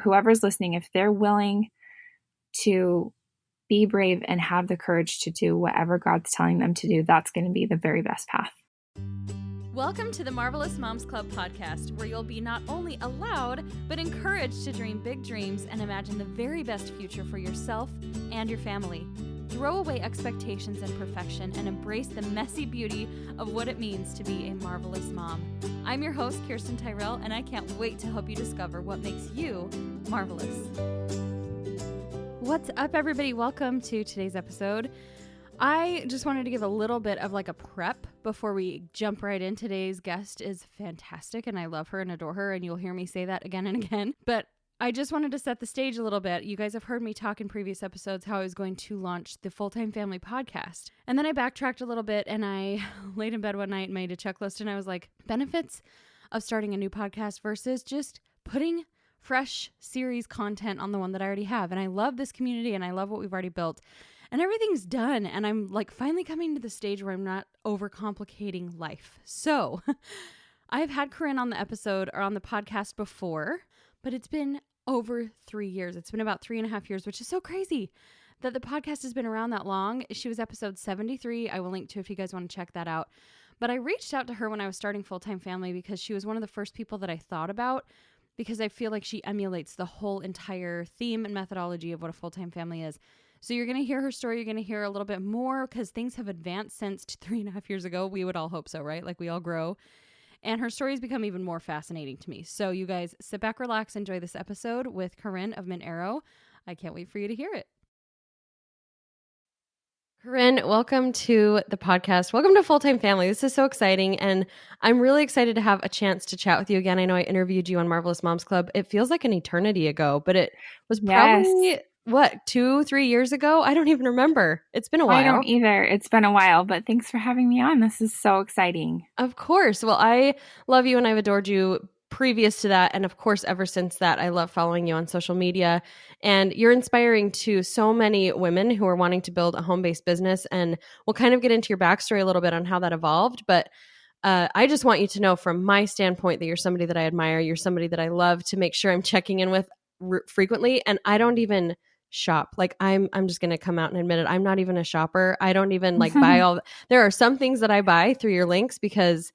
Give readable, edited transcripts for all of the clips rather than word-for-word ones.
whoever's listening, if they're willing to be brave and have the courage to do whatever God's telling them to do, that's going to be the very best path. Welcome to the Marvelous Moms Club podcast, where you'll be not only allowed, but encouraged to dream big dreams and imagine the very best future for yourself and your family. Throw away expectations and perfection and embrace the messy beauty of what it means to be a marvelous mom. I'm your host, Kirsten Tyrell, and I can't wait to help you discover what makes you marvelous. What's up, everybody? Welcome to today's episode. I just wanted to give a little bit of like a prep before we jump right in. Today's guest is fantastic, and I love her and adore her, and you'll hear me say that again and again. But I just wanted to set the stage a little bit. You guys have heard me talk in previous episodes how I was going to launch the Full-Time Family podcast. And then I backtracked a little bit, and I laid in bed one night and made a checklist, and I was like, benefits of starting a new podcast versus just putting fresh series content on the one that I already have. And I love this community, and I love what we've already built. And everything's done, and I'm like finally coming to the stage where I'm not overcomplicating life. So I've had Corrine on the episode or on the podcast before, but it's been over 3 years. It's been about 3.5 years, which is so crazy that the podcast has been around that long. She was episode 73. I will link to if you guys want to check that out. But I reached out to her when I was starting Full-Time Family because she was one of the first people that I thought about, because I feel like she emulates the whole entire theme and methodology of what a full-time family is. So you're going to hear her story. You're going to hear a little bit more because things have advanced since 3.5 years ago. We would all hope so, right? Like we all grow. And her story has become even more fascinating to me. So you guys sit back, relax, enjoy this episode with Corrine of Mint Arrow. I can't wait for you to hear it. Corrine, welcome to the podcast. Welcome to Full-Time Family. This is so exciting, and I'm really excited to have a chance to chat with you again. I know I interviewed you on Marvelous Moms Club. It feels like an eternity ago, but it was probably, 2-3 years ago? I don't even remember. It's been a while. I don't either. It's been a while, but thanks for having me on. This is so exciting. Of course. Well, I love you, and I've adored you previous to that. And of course, ever since that, I love following you on social media. And you're inspiring to so many women who are wanting to build a home-based business. And we'll kind of get into your backstory a little bit on how that evolved. But I just want you to know from my standpoint that you're somebody that I admire. You're somebody that I love to make sure I'm checking in with frequently. And I don't even shop. Like I'm just going to come out and admit it. I'm not even a shopper. I don't even like buy there are some things that I buy through your links because,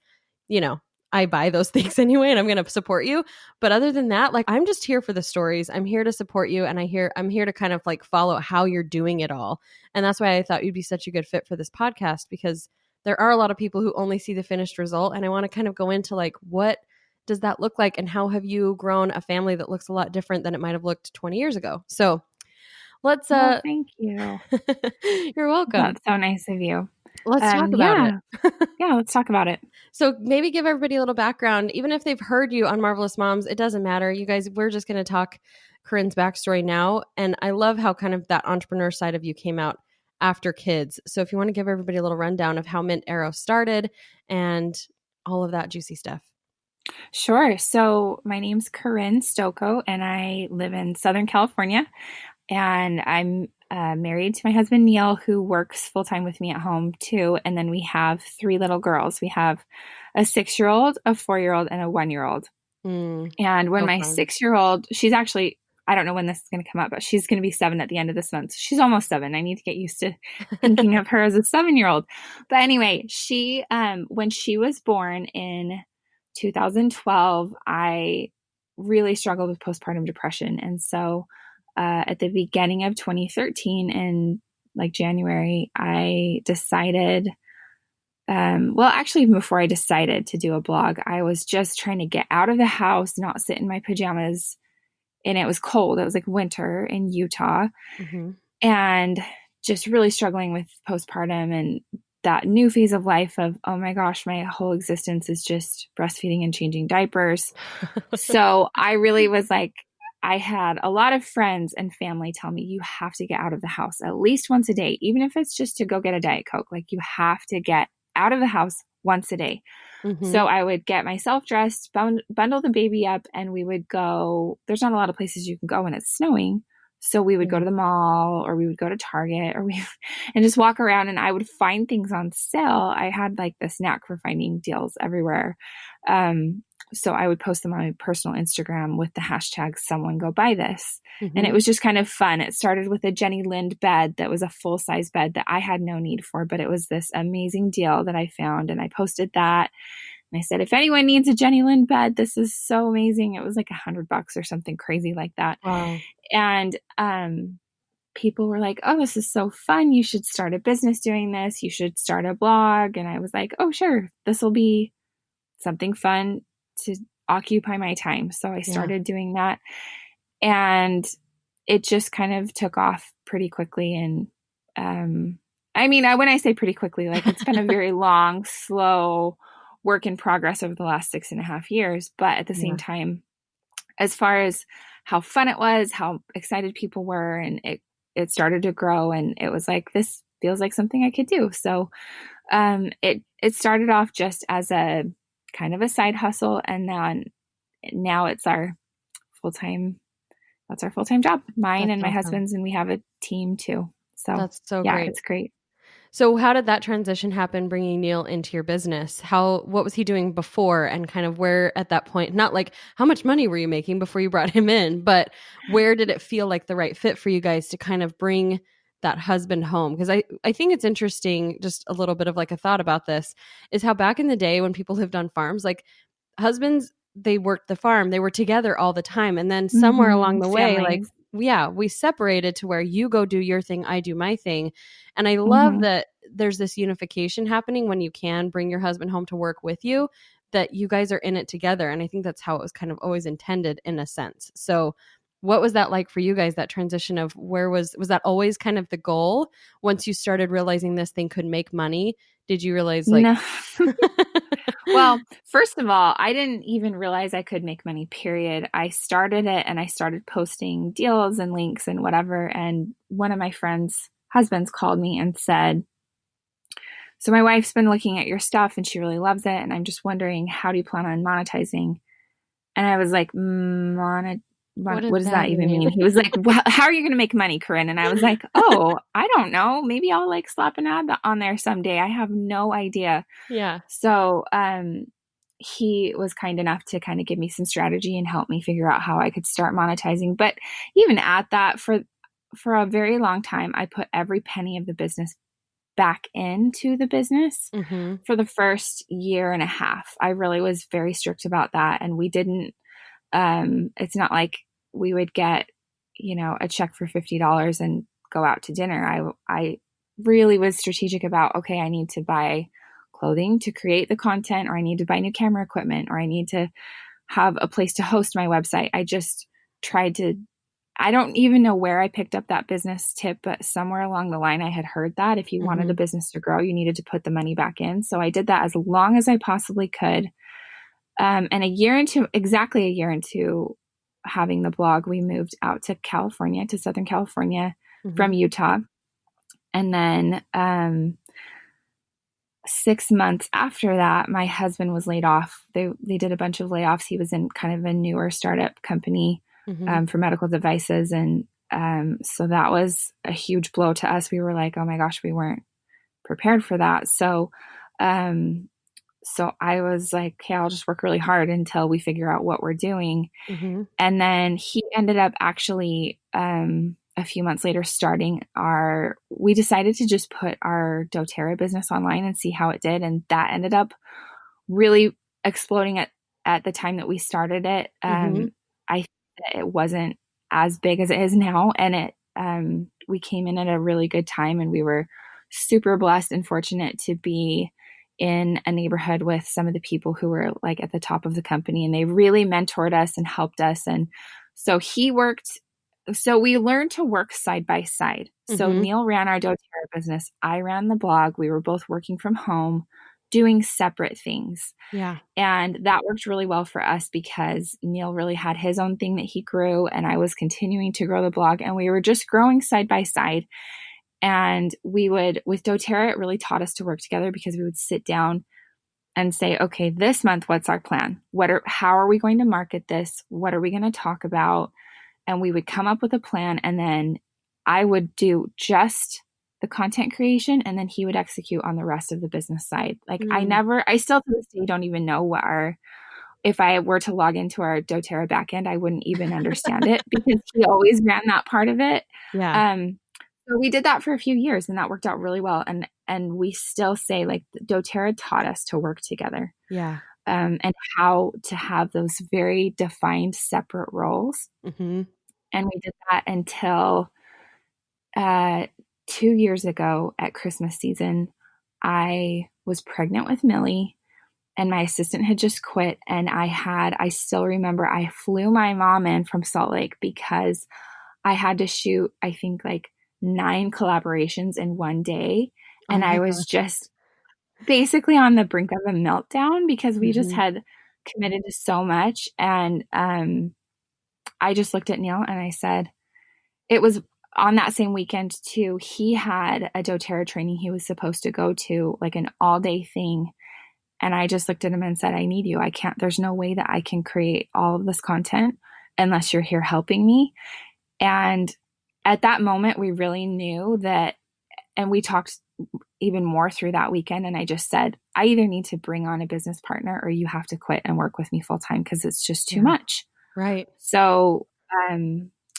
I buy those things anyway, and I'm going to support you. But other than that, like I'm just here for the stories. I'm here to support you, and I'm here to kind of like follow how you're doing it all. And that's why I thought you'd be such a good fit for this podcast, because there are a lot of people who only see the finished result. And I want to kind of go into like, what does that look like? And how have you grown a family that looks a lot different than it might've looked 20 years ago? So let's, thank you. You're welcome. That's so nice of you. Let's talk about it. Yeah, let's talk about it. So maybe give everybody a little background. Even if they've heard you on Marvelous Moms, it doesn't matter. You guys, we're just going to talk Corrine's backstory now. And I love how kind of that entrepreneur side of you came out after kids. So if you want to give everybody a little rundown of how Mint Arrow started and all of that juicy stuff. Sure. So my name's Corrine Stokoe, and I live in Southern California. And I'm married to my husband, Neil, who works full-time with me at home too. And then we have 3 little girls. We have a 6-year-old, a 4-year-old, and a 1-year-old. And when my 6-year-old, she's actually, I don't know when this is going to come up, but she's going to be 7 at the end of this month. She's almost 7. I need to get used to thinking of her as a 7-year-old. But anyway, she, when she was born in 2012, I really struggled with postpartum depression. And so at the beginning of 2013 in like January, I decided, actually even before I decided to do a blog, I was just trying to get out of the house, not sit in my pajamas. And it was cold. It was like winter in Utah, and just really struggling with postpartum and that new phase of life of, oh my gosh, my whole existence is just breastfeeding and changing diapers. So I really was like, I had a lot of friends and family tell me, you have to get out of the house at least once a day, even if it's just to go get a Diet Coke. Like you have to get out of the house once a day. So I would get myself dressed, bundle the baby up, and we would go. There's not a lot of places you can go when it's snowing. So we would go to the mall, or we would go to Target, and just walk around, and I would find things on sale. I had like this knack for finding deals everywhere. so I would post them on my personal Instagram with the hashtag someone go buy this. And it Mm-hmm. was just kind of fun. It started with a Jenny Lind bed that was a full size bed that I had no need for, but it was this amazing deal that I found. And I posted that. And I said, if anyone needs a Jenny Lind bed, this is so amazing. It was like $100 or something crazy like that. Wow. And people were like, oh, this is so fun. You should start a business doing this. You should start a blog. And I was like, oh, sure. This will be something fun to occupy my time. So I Yeah. started doing that. And it just kind of took off pretty quickly. And I mean, when I say pretty quickly, like it's been a very long, slow work in progress over the last 6.5 years. But at the same time, as far as how fun it was, how excited people were, and it started to grow, and it was like, this feels like something I could do. So it started off just as a kind of a side hustle, and then now it's our full-time, that's our full-time job, mine That's and my awesome. husband's, and we have a team too. So That's so yeah, great. it's great. So how did that transition happen, bringing Neil into your business? What was he doing before, and kind of where at that point, not like how much money were you making before you brought him in, but where did it feel like the right fit for you guys to kind of bring that husband home? Because I think it's interesting, just a little bit of like a thought about this, is how back in the day when people lived on farms, like husbands, they worked the farm, they were together all the time. And then somewhere along the way, like, Families. yeah, we separated to where you go do your thing, I do my thing. And I love Mm-hmm. that there's this unification happening when you can bring your husband home to work with you, that you guys are in it together. And I think that's how it was kind of always intended in a sense. So what was that like for you guys, that transition of where was that always kind of the goal? Once you started realizing this thing could make money, did you realize like, No. Well, first of all, I didn't even realize I could make money, period. I started it and I started posting deals and links and whatever. And one of my friends' husbands called me and said, so my wife's been looking at your stuff and she really loves it. And I'm just wondering, how do you plan on monetizing? And I was like, what does what does that that even mean? mean? He was like, well, how are you going to make money, Corinne? And I was like, oh, I don't know. Maybe I'll like slap an ad on there someday. I have no idea. Yeah. So, he was kind enough to kind of give me some strategy and help me figure out how I could start monetizing. But even at that, for a very long time, I put every penny of the business back into the business Mm-hmm. for the first year and a half. I really was very strict about that. And we didn't, it's not like we would get, a check for $50 and go out to dinner. I really was strategic about, okay, I need to buy clothing to create the content, or I need to buy new camera equipment, or I need to have a place to host my website. I just tried to, I don't even know where I picked up that business tip, but somewhere along the line I had heard that if you wanted Mm-hmm. a business to grow, you needed to put the money back in. So I did that as long as I possibly could. And exactly a year into having the blog, we moved out to California, to Southern California Mm-hmm. from Utah. And then 6 months after that, my husband was laid off. They did a bunch of layoffs. He was in kind of a newer startup company Mm-hmm. for medical devices. And so that was a huge blow to us. We were like, oh my gosh, we weren't prepared for that. So I was like, okay, I'll just work really hard until we figure out what we're doing. Mm-hmm. And then he ended up actually, a few months later, we decided to just put our doTERRA business online and see how it did. And that ended up really exploding at the time that we started it. Mm-hmm. I think that it wasn't as big as it is now. And we came in at a really good time, and we were super blessed and fortunate to be in a neighborhood with some of the people who were like at the top of the company, and they really mentored us and helped us. And so we learned to work side by side. So Mm-hmm. Neil ran our doTERRA business. I ran the blog. We were both working from home, doing separate things. Yeah. And that worked really well for us because Neil really had his own thing that he grew, and I was continuing to grow the blog, and we were just growing side by side. And with doTERRA, it really taught us to work together because we would sit down and say, okay, this month, what's our plan? How are we going to market this? What are we going to talk about? And we would come up with a plan, and then I would do just the content creation, and then he would execute on the rest of the business side. Like Mm. I still to this day don't even know what if I were to log into our doTERRA backend, I wouldn't even understand it because he always ran that part of it. Yeah. So we did that for a few years and that worked out really well. And we still say like doTERRA taught us to work together. Yeah. And how to have those very defined separate roles. Mm-hmm. And we did that until 2 years ago at Christmas season. I was pregnant with Millie and my assistant had just quit. And I still remember I flew my mom in from Salt Lake because I had to shoot, I think like 9 collaborations in one day. Oh And my I was gosh. just basically on the brink of a meltdown because we just Mm-hmm. had committed to so much. And I just looked at Neil and I said, it was on that same weekend too. He had a doTERRA training he was supposed to go to, like an all day thing. And I just looked at him and said, I need you. I can't, there's no way that I can create all of this content unless you're here helping me. And at that moment, we really knew that, and we talked even more through that weekend. And I just said, I either need to bring on a business partner or you have to quit and work with me full time because it's just too much. Right. So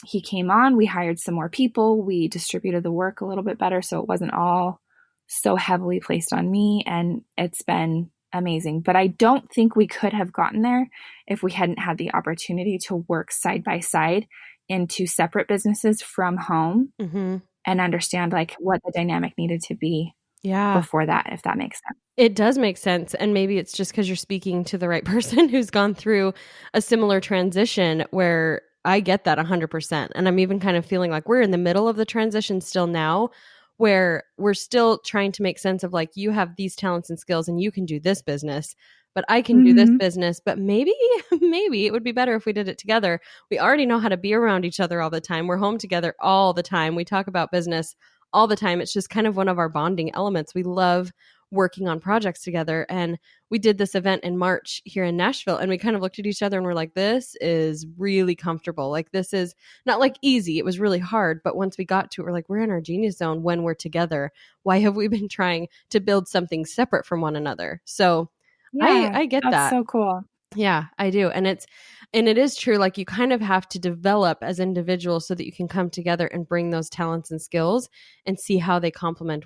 he came on, we hired some more people, we distributed the work a little bit better so it wasn't all so heavily placed on me. And it's been amazing. But I don't think we could have gotten there if we hadn't had the opportunity to work side by side into separate businesses from home Mm-hmm. and understand like what the dynamic needed to be Yeah. before that, if that makes sense. It does make sense. And maybe it's just because you're speaking to the right person who's gone through a similar transition where I get that 100%. And I'm even kind of feeling like we're in the middle of the transition still now, where we're still trying to make sense of like, you have these talents and skills and you can do this business, but I can do this Mm-hmm. business. But maybe, maybe it would be better if we did it together. We already know how to be around each other all the time. We're home together all the time. We talk about business all the time. It's just kind of one of our bonding elements. We love working on projects together. And we did this event in March here in Nashville, and we kind of looked at each other and we're like, this is really comfortable. Like, this is not like easy. It was really hard. But once we got to it, we're like, we're in our genius zone when we're together. Why have we been trying to build something separate from one another? So Yeah, I get that's that. so cool. Yeah, I do. And it is true. Like, you kind of have to develop as individuals so that you can come together and bring those talents and skills and see how they complement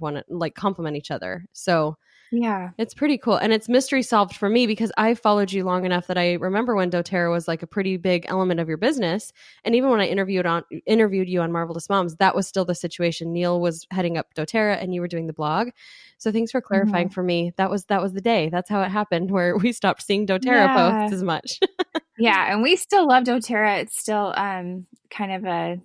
each other. So Yeah. it's pretty cool. And it's mystery solved for me because I followed you long enough that I remember when doTERRA was like a pretty big element of your business. And even when I interviewed you on Marvelous Moms, that was still the situation. Neil was heading up doTERRA and you were doing the blog. So thanks for clarifying Mm-hmm. for me. That was the day. That's how it happened, where we stopped seeing doTERRA posts Yeah. as much. Yeah, and we still love doTERRA. It's still kind of a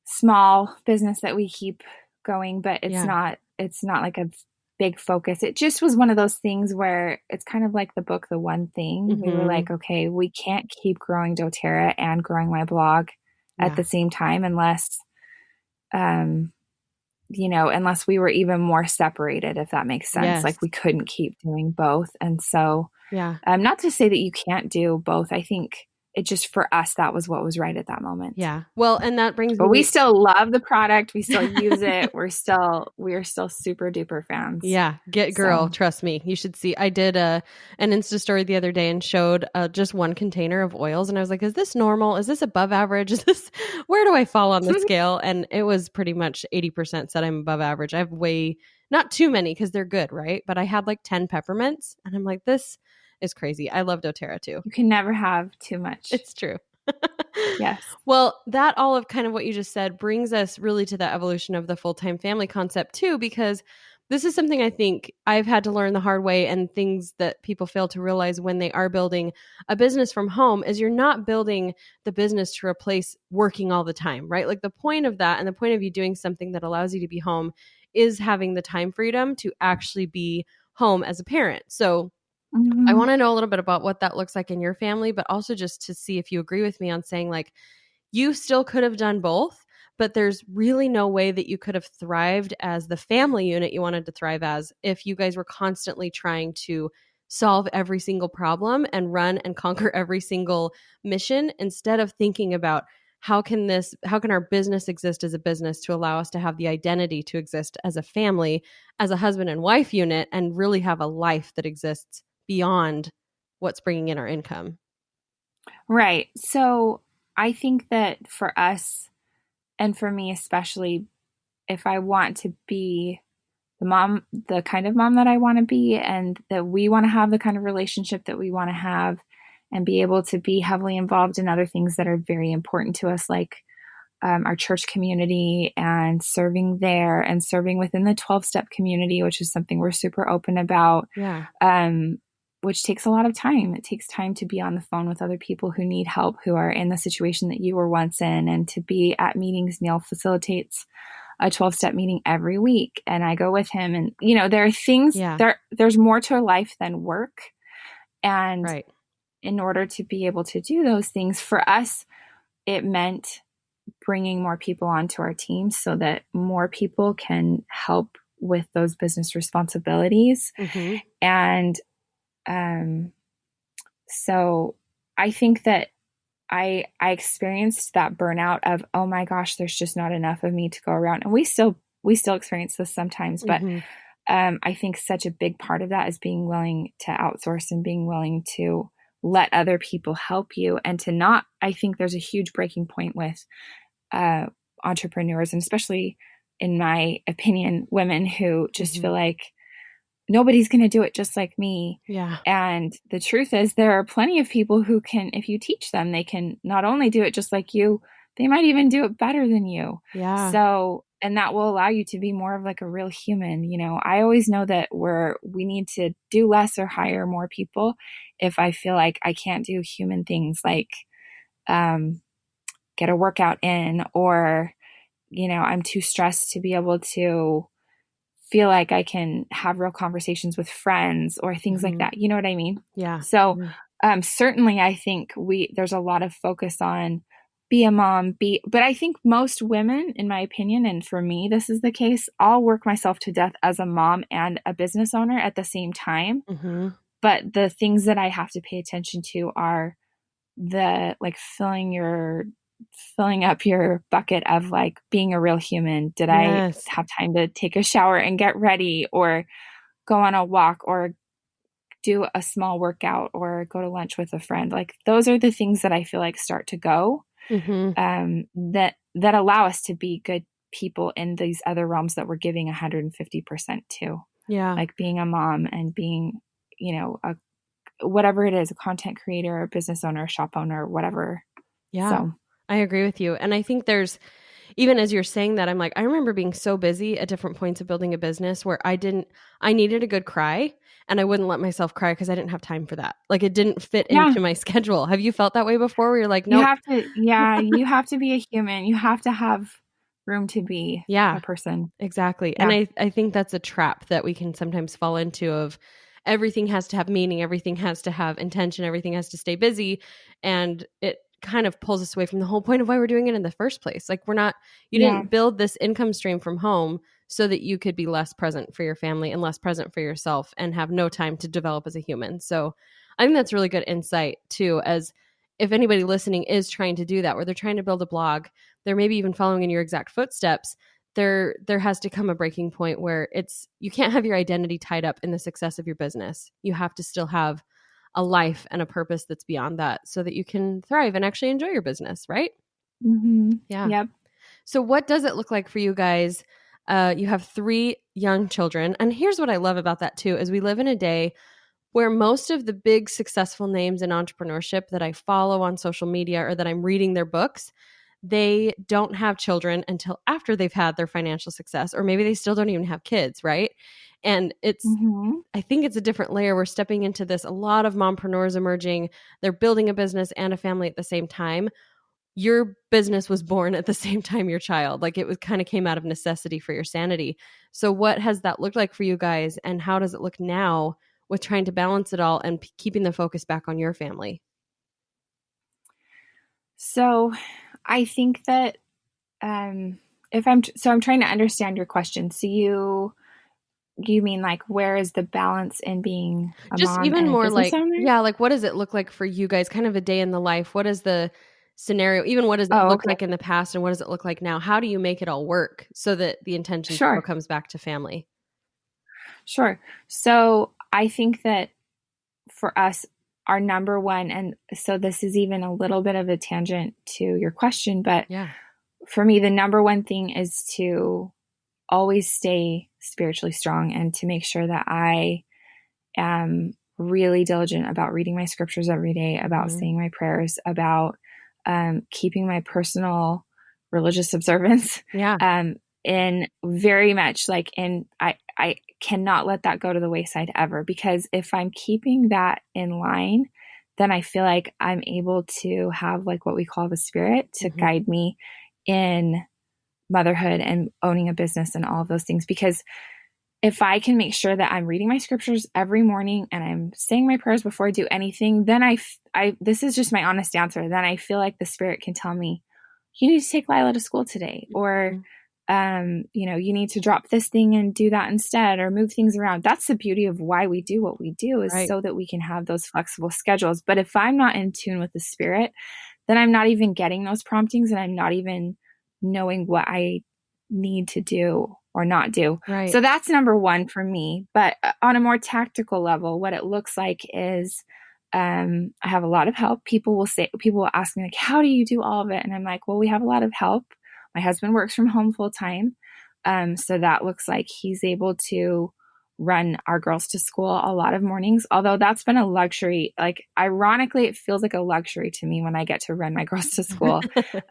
small business that we keep going, but Yeah. it's not like a big focus. It just was one of those things where it's kind of like the book The One Thing. We were Mm-hmm. like, okay, we can't keep growing doTERRA and growing my blog at Yeah. the same time unless unless we were even more separated, if that makes sense. Yes. Like we couldn't keep doing both. And so Yeah. not to say that you can't do both. I think it just for us, that was what was right at that moment. Yeah. Well, and that brings But we me. still love the product. We still use it. We are still super duper fans. Yeah, girl, So trust me. You should see. I did an Insta story the other day and showed just one container of oils, and I was like, "Is this normal? Is this above average? Is this where do I fall on the scale?" And it was pretty much 80% said I'm above average. I have not too many because they're good, right? But I had like 10 peppermints, and I'm like, this is crazy. I love doTERRA too. you can never have too much. It's true. Yes. Well, that all of kind of what you just said brings us really to the evolution of the full-time family concept too, because this is something I think I've had to learn the hard way, and things that people fail to realize when they are building a business from home is you're not building the business to replace working all the time, right? Like, the point of that and the point of you doing something that allows you to be home is having the time freedom to actually be home as a parent. So I Mm-hmm. want to know a little bit about what that looks like in your family, but also just to see if you agree with me on saying, like, you still could have done both, but there's really no way that you could have thrived as the family unit you wanted to thrive as if you guys were constantly trying to solve every single problem and run and conquer every single mission, instead of thinking about how can our business exist as a business to allow us to have the identity to exist as a family, as a husband and wife unit, and really have a life that exists beyond what's bringing in our income. Right. So I think that for us, and for me especially, if I want to be the kind of mom that I want to be, and that we want to have the kind of relationship that we want to have, and be able to be heavily involved in other things that are very important to us, like our church community and serving there, and serving within the 12-step community, which is something we're super open about. Yeah. Which takes a lot of time. It takes time to be on the phone with other people who need help, who are in the situation that you were once in, and to be at meetings. Neil facilitates a 12-step meeting every week, and I go with him. And, there are things, Yeah. there's more to life than work. And Right. in order to be able to do those things, for us, it meant bringing more people onto our team so that more people can help with those business responsibilities. Mm-hmm. And so I think that I experienced that burnout of, oh my gosh, there's just not enough of me to go around. And we still experience this sometimes, but Mm-hmm. I think such a big part of that is being willing to outsource and being willing to let other people help you, and to not, I think there's a huge breaking point with entrepreneurs, and especially, in my opinion, women who just feel like nobody's going to do it just like me. Yeah. And the truth is, there are plenty of people who can, if you teach them, they can not only do it just like you, they might even do it better than you. Yeah. So, and that will allow you to be more of like a real human. I always know that we need to do less or hire more people if I feel like I can't do human things like get a workout in, or, I'm too stressed to be able to feel like I can have real conversations with friends or things like that. You know what I mean? Yeah. So, certainly I think there's a lot of focus on be a mom, but I think most women, in my opinion, and for me, this is the case, I'll work myself to death as a mom and a business owner at the same time. Mm-hmm. But the things that I have to pay attention to are the, like, filling up your bucket of like being a real human. Did I Yes. have time to take a shower and get ready, or go on a walk, or do a small workout, or go to lunch with a friend? Like, those are the things that I feel like start to go, that allow us to be good people in these other realms that we're giving 150% to. Yeah. Like being a mom and being, whatever it is, a content creator, a business owner, a shop owner, whatever. Yeah. So I agree with you. And I think even as you're saying that, I'm like, I remember being so busy at different points of building a business where I needed a good cry, and I wouldn't let myself cry because I didn't have time for that. Like, it didn't fit yeah, into my schedule. Have you felt that way before where you're like, you nope. have to, you have to be a human. You have to have room to be Yeah, a person. exactly. And Yeah. I think that's a trap that we can sometimes fall into, of everything has to have meaning, everything has to have intention, everything has to stay busy. And it kind of pulls us away from the whole point of why we're doing it in the first place. Like, you Yeah. didn't build this income stream from home so that you could be less present for your family and less present for yourself and have no time to develop as a human. So I think that's really good insight too, as if anybody listening is trying to do that, where they're trying to build a blog, they're maybe even following in your exact footsteps, there has to come a breaking point where you can't have your identity tied up in the success of your business. You have to still have a life and a purpose that's beyond that, so that you can thrive and actually enjoy your business, right? Mm-hmm. Yeah. Yep. So what does it look like for you guys? You have 3 young children, and here's what I love about that too, is we live in a day where most of the big successful names in entrepreneurship that I follow on social media or that I'm reading their books, they don't have children until after they've had their financial success, or maybe they still don't even have kids, right? And Mm-hmm. I think it's a different layer. We're stepping into this. A lot of mompreneurs emerging. They're building a business and a family at the same time. Your business was born at the same time your child. Like, it was kind of came out of necessity for your sanity. So what has that looked like for you guys? And how does it look now with trying to balance it all and keeping the focus back on your family? So I think that, I'm trying to understand your question. So you mean, like, where is the balance in being a Just mom even and a more business like, owner? yeah, like, what does it look like for you guys? Kind of a day in the life. What is the scenario? Even what does it Oh, look okay. like in the past, and what does it look like now? How do you make it all work so that the intention still Sure. comes back to family? Sure. So I think that for us, our number one, and so this is even a little bit of a tangent to your question, but Yeah. for me, the number one thing is to always stay spiritually strong and to make sure that I am really diligent about reading my scriptures every day, about saying my prayers, about keeping my personal religious observance. Yeah. In very much like I cannot let that go to the wayside ever, because if I'm keeping that in line, then I feel like I'm able to have like what we call the spirit to guide me in motherhood and owning a business and all of those things. Because if I can make sure that I'm reading my scriptures every morning and I'm saying my prayers before I do anything, then this is just my honest answer. Then I feel like the spirit can tell me, you need to take Lila to school today, or, you need to drop this thing and do that instead, or move things around. That's the beauty of why we do what we do, is Right. so that we can have those flexible schedules. But if I'm not in tune with the spirit, then I'm not even getting those promptings, and I'm not even knowing what I need to do or not do. Right. So that's number one for me. But on a more tactical level, what it looks like is I have a lot of help. People will ask me like, how do you do all of it? And I'm like, well, we have a lot of help. My husband works from home full time. So that looks like he's able to run our girls to school a lot of mornings, although that's been a luxury. Like, ironically, it feels like a luxury to me when I get to run my girls to school.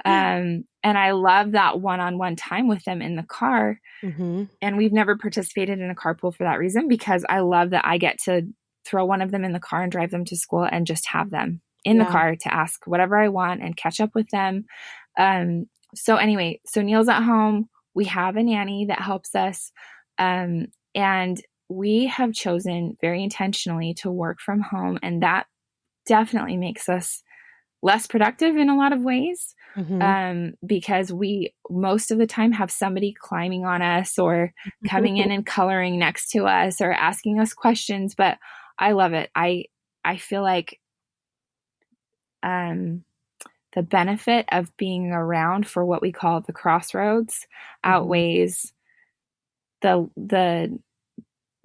And I love that one-on-one time with them in the car. And we've never participated in a carpool for that reason, because I love that I get to throw one of them in the car and drive them to school and just have them in the car to ask whatever I want and catch up with them. So anyway, so Neil's at home. We have a nanny that helps us. And we have chosen very intentionally to work from home. And that definitely makes us less productive in a lot of ways, because we most of the time have somebody climbing on us or coming in and coloring next to us or asking us questions. But I love it. I feel like the benefit of being around for what we call the crossroads outweighs the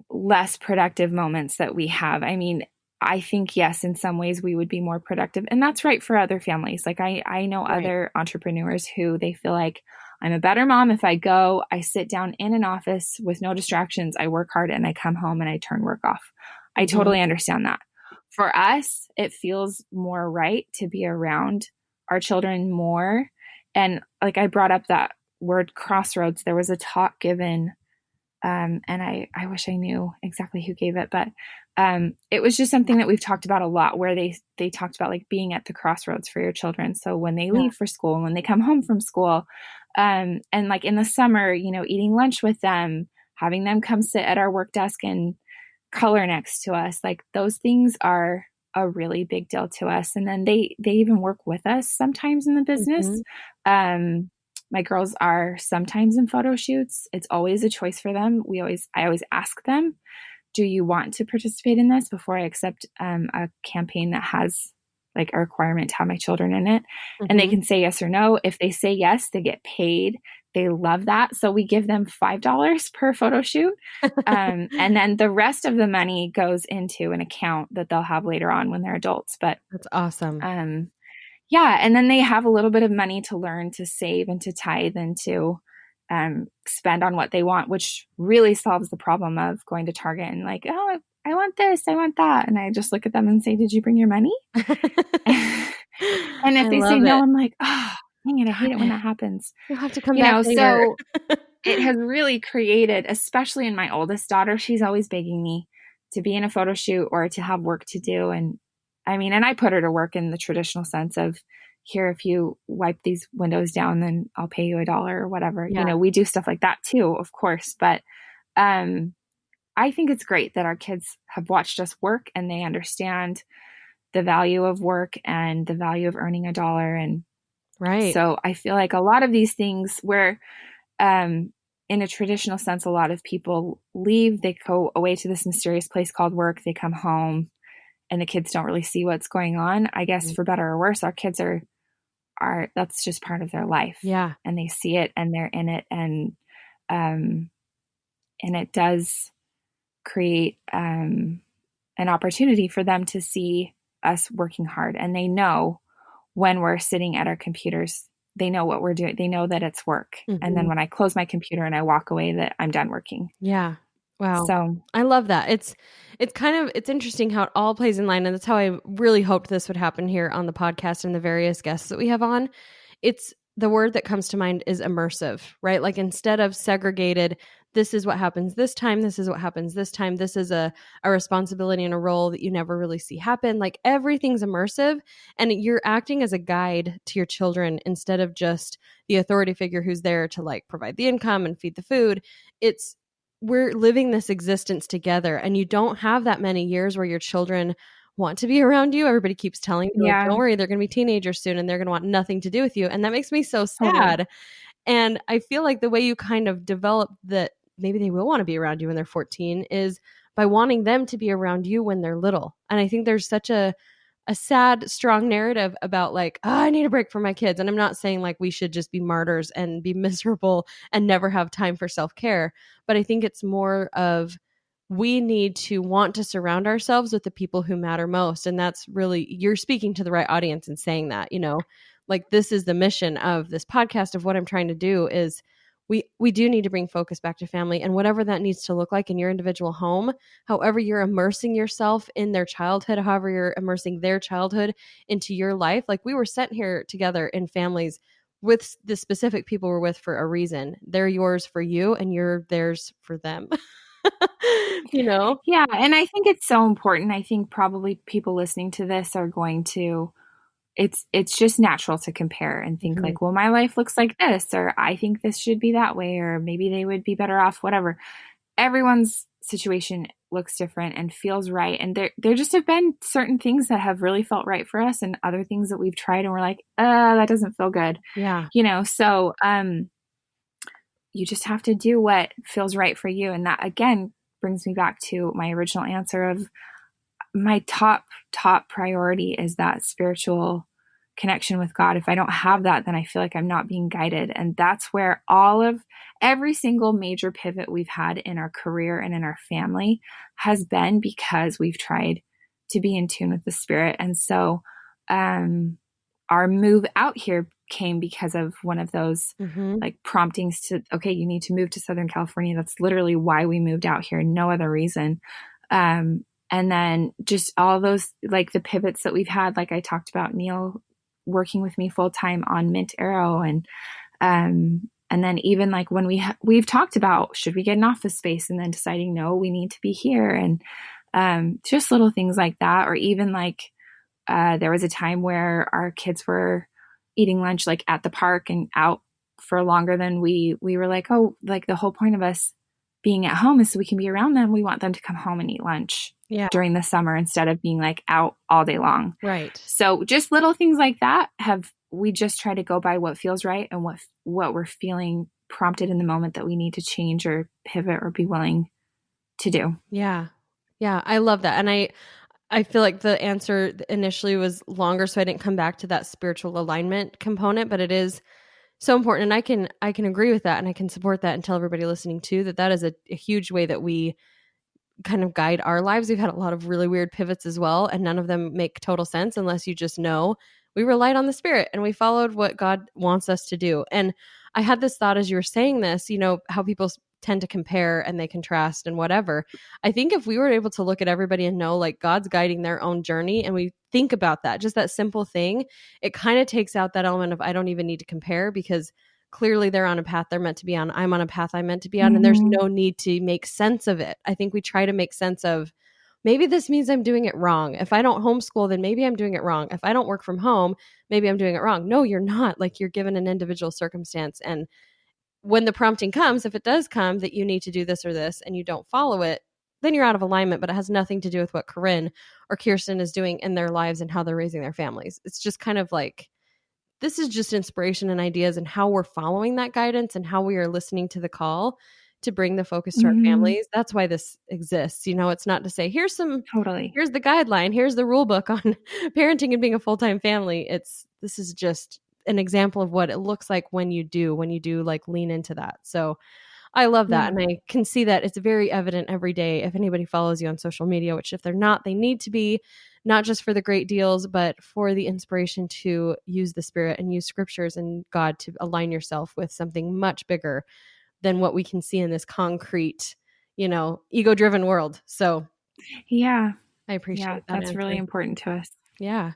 less productive moments that we have. I mean, I think, yes, in some ways we would be more productive. And that's right for other families. Like I know other entrepreneurs who they feel like, I'm a better mom if I go, I sit down in an office with no distractions, I work hard, and I come home and I turn work off. I totally understand that. For us, it feels more right to be around our children more. And like I brought up that word crossroads, there was a talk given, and I wish I knew exactly who gave it, but it was just something that we've talked about a lot, where they talked about like being at the crossroads for your children. So when they leave for school and when they come home from school, and like in the summer, eating lunch with them, having them come sit at our work desk and color next to us, like those things are a really big deal to us. And then they even work with us sometimes in the business. My girls are sometimes in photo shoots. It's always a choice for them. I always ask them, do you want to participate in this, before I accept a campaign that has like a requirement to have my children in it. And they can say yes or no. If they say yes, they get paid. They love that. So we give them $5 per photo shoot. And then the rest of the money goes into an account that they'll have later on when they're adults. But That's awesome. yeah. And then they have a little bit of money to learn to save and to tithe and to spend on what they want, which really solves the problem of going to Target and like, oh, I want this, I want that. And I just look at them and say, did you bring your money? And if they say no, I'm like, oh, dang it, I hate it when that happens. You'll have to come back later. So it has really created, especially in my oldest daughter, she's always begging me to be in a photo shoot or to have work to do. And I mean, and I put her to work in the traditional sense of, here, if you wipe these windows down, then I'll pay you $1 or whatever. We do stuff like that too, of course. But I think it's great that our kids have watched us work and they understand the value of work and the value of earning $1. And so I feel like a lot of these things where, in a traditional sense, a lot of people leave, they go away to this mysterious place called work, they come home and the kids don't really see what's going on. I guess for better or worse, our kids are that's just part of their life. Yeah. And they see it and they're in it. And it does create, an opportunity for them to see us working hard, and they know when we're sitting at our computers, they know what we're doing. They know that it's work. And then Mhm. when I close my computer and I walk away, that I'm done working. Yeah. Wow. So, I love that. It's kind of it's interesting how it all plays in line, and that's how I really hoped this would happen here on the podcast and the various guests that we have on. It's the word that comes to mind is immersive, right? Like instead of segregated, this is what happens this time, this is what happens this time, this is a responsibility and a role that you never really see happen. Like everything's immersive, and you're acting as a guide to your children instead of just the authority figure who's there to like provide the income and feed the food. It's we're living this existence together, and you don't have that many years where your children want to be around you. Everybody keeps telling you, like, yeah, don't worry, they're going to be teenagers soon and they're going to want nothing to do with you. And that makes me so totally. sad. And I feel like the way you kind of develop that maybe they will want to be around you when they're 14 is by wanting them to be around you when they're little. And I think there's such a sad, strong narrative about like, oh, I need a break from my kids. And I'm not saying like we should just be martyrs and be miserable and never have time for self care. But I think it's more of we need to want to surround ourselves with the people who matter most. And that's really, you're speaking to the right audience and saying that, like this is the mission of this podcast of what I'm trying to do is we do need to bring focus back to family and whatever that needs to look like in your individual home, however you're immersing yourself in their childhood, however you're immersing their childhood into your life. Like we were sent here together in families with the specific people we're with for a reason. They're yours for you and you're theirs for them. you know? Yeah. And I think it's so important. I think probably people listening to this are going to, it's just natural to compare and think Mhm. like, well, my life looks like this, or I think this should be that way, or maybe they would be better off, whatever. Everyone's situation looks different and feels right. And there just have been certain things that have really felt right for us and other things that we've tried and we're like, that doesn't feel good. Yeah. So you just have to do what feels right for you. And that again brings me back to my original answer of my top priority is that spiritual connection with God. If I don't have that, then I feel like I'm not being guided. And that's where every single major pivot we've had in our career and in our family has been because we've tried to be in tune with the Spirit. And so, our move out here came because of one of those Mhm. like promptings to, okay, you need to move to Southern California. That's literally why we moved out here. No other reason. And then just all those, like the pivots that we've had, like I talked about Neil working with me full time on Mint Arrow. And then even like when we've talked about, should we get an office space and then deciding, no, we need to be here. And, just little things like that. Or even like, there was a time where our kids were eating lunch like at the park and out for longer than we were like, oh, like the whole point of us being at home is so we can be around them. We want them to come home and eat lunch Yeah. during the summer instead of being like out all day long. Right. So just little things like that we just try to go by what feels right and what we're feeling prompted in the moment that we need to change or pivot or be willing to do. Yeah. Yeah, I love that. And I feel like the answer initially was longer, so I didn't come back to that spiritual alignment component, but it is so important. And I can agree with that and I can support that and tell everybody listening too that is a huge way that we kind of guide our lives. We've had a lot of really weird pivots as well, and none of them make total sense unless you just know we relied on the Spirit and we followed what God wants us to do. And I had this thought as you were saying this, how people tend to compare and they contrast and whatever. I think if we were able to look at everybody and know like God's guiding their own journey and we think about that, just that simple thing, it kind of takes out that element of I don't even need to compare because clearly they're on a path they're meant to be on. I'm on a path I'm meant to be on. And there's Mm-hmm. no need to make sense of it. I think we try to make sense of maybe this means I'm doing it wrong. If I don't homeschool, then maybe I'm doing it wrong. If I don't work from home, maybe I'm doing it wrong. No, you're not. Like you're given an individual circumstance. And when the prompting comes, if it does come that you need to do this or this and you don't follow it, then you're out of alignment, but it has nothing to do with what Corrine or Kirsten is doing in their lives and how they're raising their families. It's just kind of like, this is just inspiration and ideas and how we're following that guidance and how we are listening to the call to bring the focus to our Mm-hmm. families. That's why this exists. It's not to say, here's the Totally. guideline, here's the rule book on parenting and being a full-time family. This is just an example of what it looks like when you do like lean into that. So I love that. Yeah. And I can see that it's very evident every day if anybody follows you on social media, which if they're not, they need to be, not just for the great deals, but for the inspiration to use the Spirit and use scriptures and God to align yourself with something much bigger than what we can see in this concrete, ego-driven world. So Yeah. I Yeah. appreciate that That's really answer. important to us. Yeah.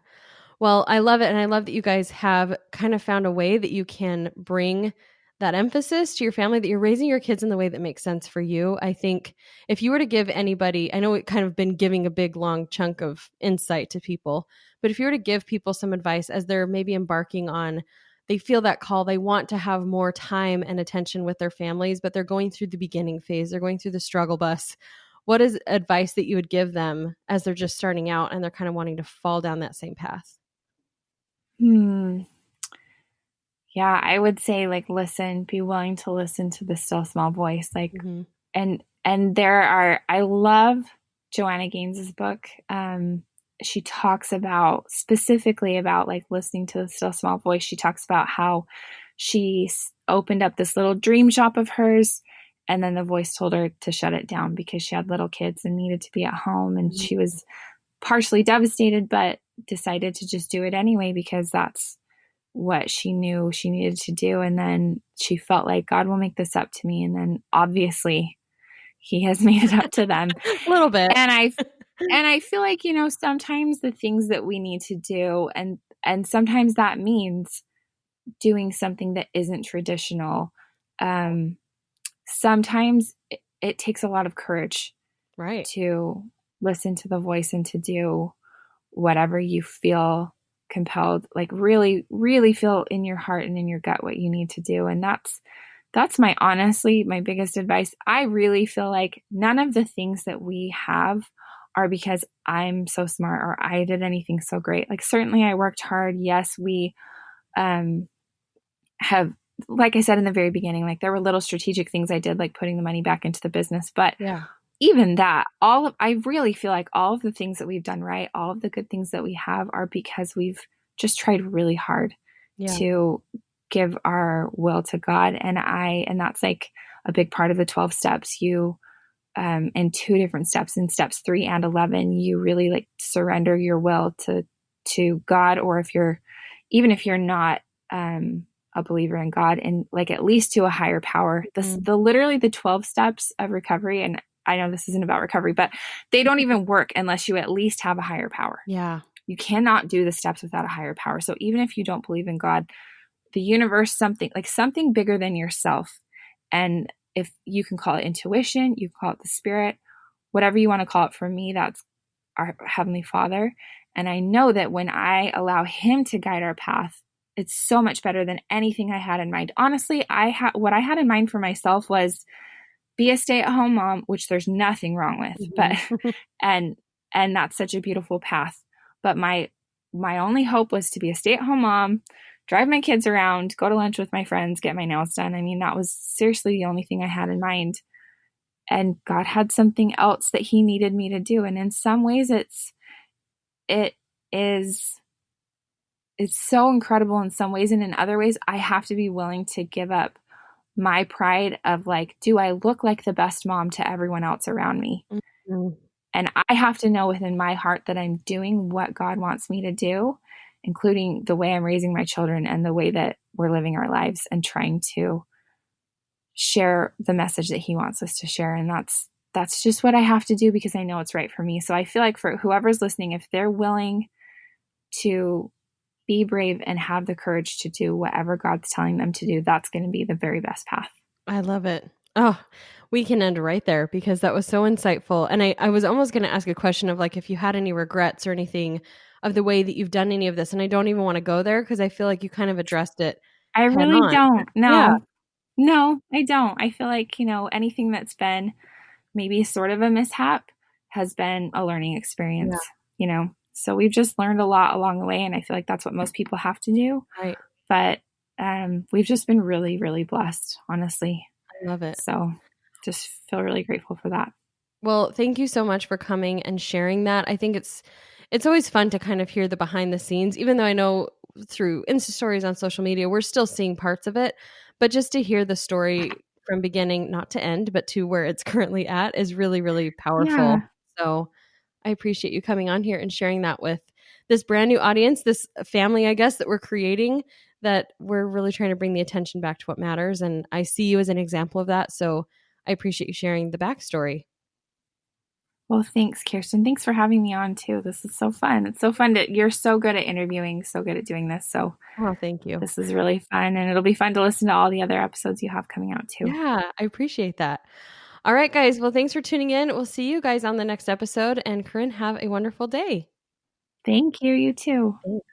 Well, I love it. And I love that you guys have kind of found a way that you can bring that emphasis to your family, that you're raising your kids in the way that makes sense for you. I think if you were to give anybody, I know it kind of been giving a big, long chunk of insight to people, but if you were to give people some advice as they're maybe embarking on, they feel that call, they want to have more time and attention with their families, but they're going through the beginning phase, they're going through the struggle bus. What is advice that you would give them as they're just starting out and they're kind of wanting to fall down that same path? Hmm. Yeah, I would say like listen, be willing to listen to the still small voice. Like Mm-hmm. and there are I love Joanna Gaines's book. She talks about specifically about like listening to the still small voice. She talks about how she opened up this little dream shop of hers and then the voice told her to shut it down because she had little kids and needed to be at home and she was partially devastated but decided to just do it anyway because that's what she knew she needed to do. And then she felt like God will make this up to me. And then obviously he has made it up to them. A little bit. And I feel like, sometimes the things that we need to do and sometimes that means doing something that isn't traditional. Sometimes it takes a lot of courage Right. to listen to the voice and to do whatever you feel compelled, like really, really feel in your heart and in your gut what you need to do. And that's my biggest advice. I really feel like none of the things that we have are because I'm so smart or I did anything so great. Like certainly I worked hard. Yes, we have, like I said in the very beginning, like there were little strategic things I did, like putting the money back into the business. But Yeah. even that, I really feel like all of the things that we've done right, all of the good things that we have are because we've just tried really hard Yeah. to give our will to God. And that's like a big part of the 12 steps. You, in two different steps, in steps 3 and 11, you really like surrender your will to God, or even if you're not, a believer in God, and like at least to a higher power. The literally the 12 steps of recovery, and I know this isn't about recovery, but they don't even work unless you at least have a higher power. Yeah. You cannot do the steps without a higher power. So even if you don't believe in God, the universe, something bigger than yourself. And if you can call it intuition, you call it the spirit, whatever you want to call it. For me, that's our Heavenly Father. And I know that when I allow Him to guide our path, it's so much better than anything I had in mind. Honestly, what I had in mind for myself was be a stay-at-home mom, which there's nothing wrong with, but and that's such a beautiful path. But my only hope was to be a stay-at-home mom, drive my kids around, go to lunch with my friends, get my nails done. I mean, that was seriously the only thing I had in mind. And God had something else that He needed me to do. And in some ways it is it's so incredible in some ways. And in other ways, I have to be willing to give up my pride of like, do I look like the best mom to everyone else around me? Mm-hmm. And I have to know within my heart that I'm doing what God wants me to do, including the way I'm raising my children and the way that we're living our lives and trying to share the message that He wants us to share. And that's just what I have to do because I know it's right for me. So I feel like for whoever's listening, if they're willing to be brave and have the courage to do whatever God's telling them to do, that's going to be the very best path. I love it. Oh, we can end right there because that was so insightful. And I was almost going to ask a question of like if you had any regrets or anything of the way that you've done any of this. And I don't even want to go there because I feel like you kind of addressed it I head really on. don't. Yeah. No, I don't. I feel like, anything that's been maybe sort of a mishap has been a learning experience, So we've just learned a lot along the way. And I feel like that's what most people have to do. Right. But we've just been really, really blessed, honestly. I love it. So just feel really grateful for that. Well, thank you so much for coming and sharing that. I think it's always fun to kind of hear the behind the scenes, even though I know through Insta stories on social media, we're still seeing parts of it, but just to hear the story from beginning, not to end, but to where it's currently at is really, really powerful. Yeah. So I appreciate you coming on here and sharing that with this brand new audience, this family, I guess, that we're creating, that we're really trying to bring the attention back to what matters. And I see you as an example of that. So I appreciate you sharing the backstory. Well, thanks, Kirsten. Thanks for having me on too. This is so fun. It's so fun you're so good at interviewing, so good at doing this. So Oh, thank you. this is really fun, and it'll be fun to listen to all the other episodes you have coming out too. Yeah, I appreciate that. All right, guys. Well, thanks for tuning in. We'll see you guys on the next episode. And Corinne, have a wonderful day. Thank you. You too. Thanks.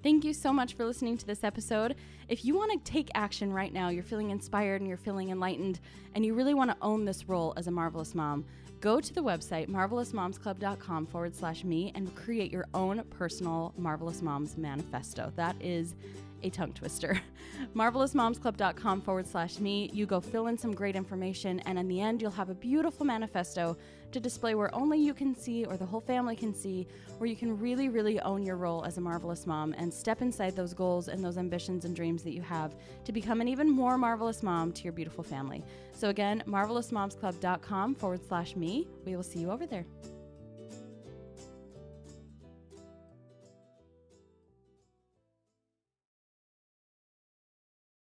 Thank you so much for listening to this episode. If you want to take action right now, you're feeling inspired and you're feeling enlightened, and you really want to own this role as a marvelous mom, go to the website marvelousmomsclub.com/me and create your own personal Marvelous Moms manifesto. That is a tongue twister. marvelousmomsclub.com/me. You go fill in some great information, and in the end, you'll have a beautiful manifesto to display where only you can see, or the whole family can see, where you can really, really own your role as a marvelous mom and step inside those goals and those ambitions and dreams that you have to become an even more marvelous mom to your beautiful family. So again, marvelousmomsclub.com/me. We will see you over there.